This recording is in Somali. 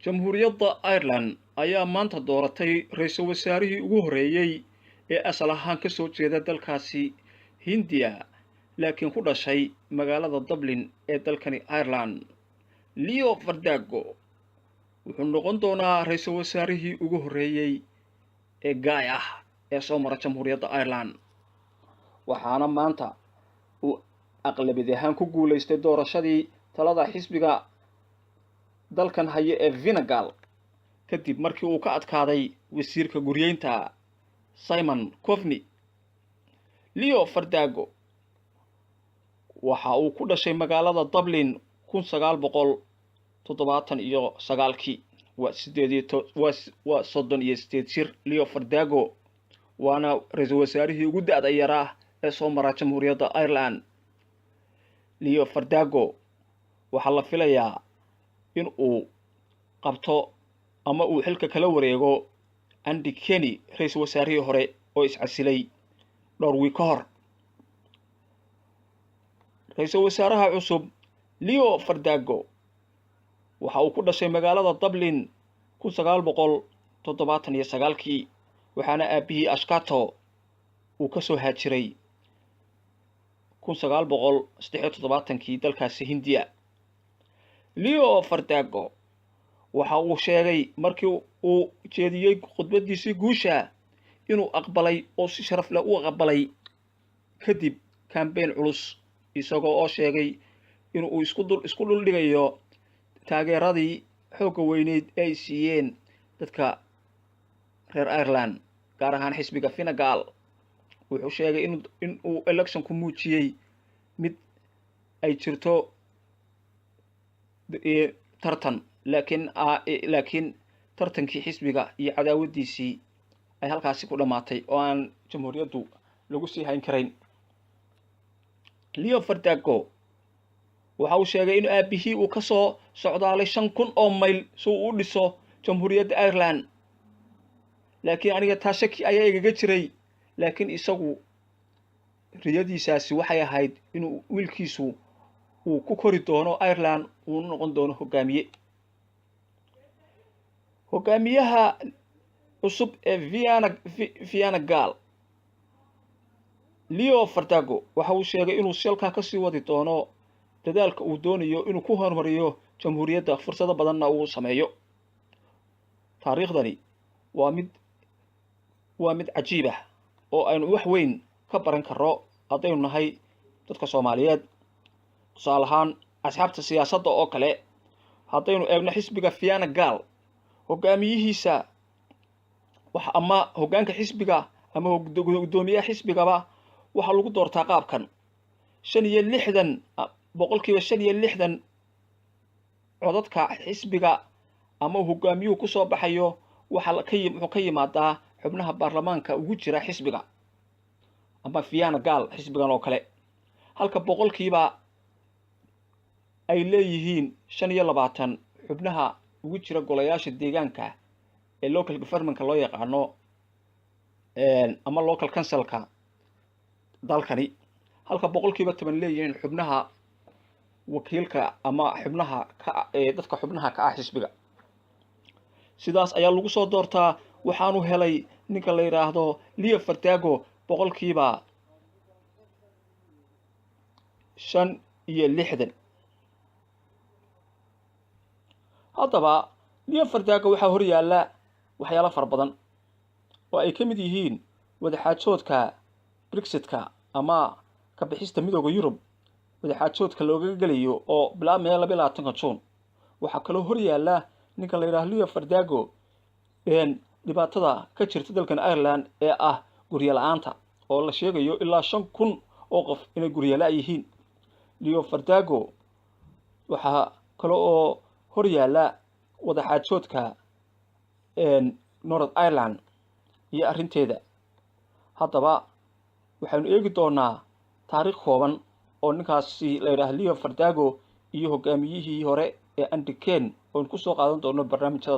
Jamhuuriyadda Ireland ayaa maanta dooratay ra'iisul wasaarihii ugu horreeyay ee asal ahaan ka soo jeeda dalkaasi Hindiya laakiin ku dhashay magaalada Dublin ee dalkani Ireland. Leo Varadkar wuxuu noqon doonaa ra'iisul wasaarihii ugu horreeyay ee gaay ah ee soo mara Jamhuuriyadda Ireland, waxaana maanta uu aqlabiyad ahaan ku guuleystay doorashadii talada xisbiga dalkan haya ee Fine Gael kadib markii uu ka adkaaday wasiirka guryeynta Simon Coveney. Leo Varadkar waxa uu ku dhashay magaalada Dublin 1979 waa 38 jir. Leo Varadkar waana ra'iisul wasaarihii ugu da'da yaraa ee soo mara Jamhuuriyadda Ireland. Leo Varadkar waxaa la filayaa in uu qabto ama uu xilka kala wareego Andy Kenny, ra'iisul wasaarihii hore oo iscasilay dhowr wiil ka hor. Ra'iisul wasaaraha cusub Leo Varadkar waxa uu ku dhashay magaalada Dublin 1979 waxaana aabihii Ashkato uu ka soo haajiray 1973 dalkaasi Hindiya. Leo Varadkar waxa uu sheegay markii uu jeediyay khudbadiisii guusha inuu aqbalay oo si sharaf leh u aqbalay kadib campaign culus, isagoo oo sheegay inuu isku dhul dhigayo taageeradii xoogga weyneed ee ay siiyeen dadka reer Ireland gaar ahaan xisbiga Fine Gael. wuxuu sheegay in uu election ku muujiyay mid ay jirto tartan laakiin tartankii xisbiga iyo cadaawadiisii ay halkaasi ku dhamaatay oo aan jamhuuriyaddu lagu sii hayn karayn. Leo Varadkar waxa uu sheegay in aabihii uu ka soo socdaalay 5,000 oo mayl si uu u dhiso Jamhuuriyadda Ireland, laakiin aniga taa shaki ayaa igaga jiray. laakiin isagu riyadiisaasi waxay ahayd inuu wiilkiisu uu ku kori doono Ireland uu noqon doono hogaamiyaha cusub ee Fine Gael. Leo Varadkar waxa uu sheegay inuu halkaa ka sii wadi doono dadaalka uu doonayo inuu ku horumariyo jamhuuriyadda, fursado badanna uu sameeyo. taariikhdani waa mid cajiib ah oo aynu wax weyn ka baran karno haddaynu nahay dadka Soomaaliyeed. tusaale ahaan asxaabta siyaasadda oo kale, haddaynu eegno xisbiga Fine Gael, hogaamiyihiisa ama hoggaanka xisbiga ama guddoomiyaha xisbigaba waxaa lagu doortaa qaabkan: 65% codadka xisbiga ama hogaamiyuhu ku soo baxayo wuxuu ka yimaadaa xubnaha baarlamaanka ugu jira xisbiga ama Fine Gael xisbigan oo kale, halka boqolkiiba ay leeyihiin 25 xubnaha ugu jira golayaasha deegaanka ee local government loo yaqaano ama local councilka dalkani, halka boqolkiiba 10 leeyihiin xubnaha wakiilka ama xubnaha dadka xubnaha ka ah xisbiga. sidaas ayaa lagu soo doortaa. waxaanu helay ninka la yiraahdo Leo Varadkar boqolkiiba 65. haddaba Leo Varadkar waxaa hor yaalla waxyaalo fara badan oo ay ka mid yihiin wadaxaajoodka Brexitka ama ka bixista midowga Yurub, wadaxaajoodka looga gelayo oo bilaabmaya 22 Juun. waxaa kaloo hor yaalla ninka la yiraahdo Leo Varadkar dhibaatada ka jirta dalkan Ireland ee ah guryo la'aanta oo la sheegayo ilaa 5,000 oo qof inay guryo la' yihiin. Leo Varadkar waxaa kaloo oo hor yaalla wadaxaajoodka North Ireland iyo arrinteeda. haddaba waxaanu eegi doonaa taariikh kooban oo ninkaasi la yiraahdo Leo Varadkar iyo hogaamiyihii hore ee Andy Kenny oo ku soo qaadan doono barnaamijyada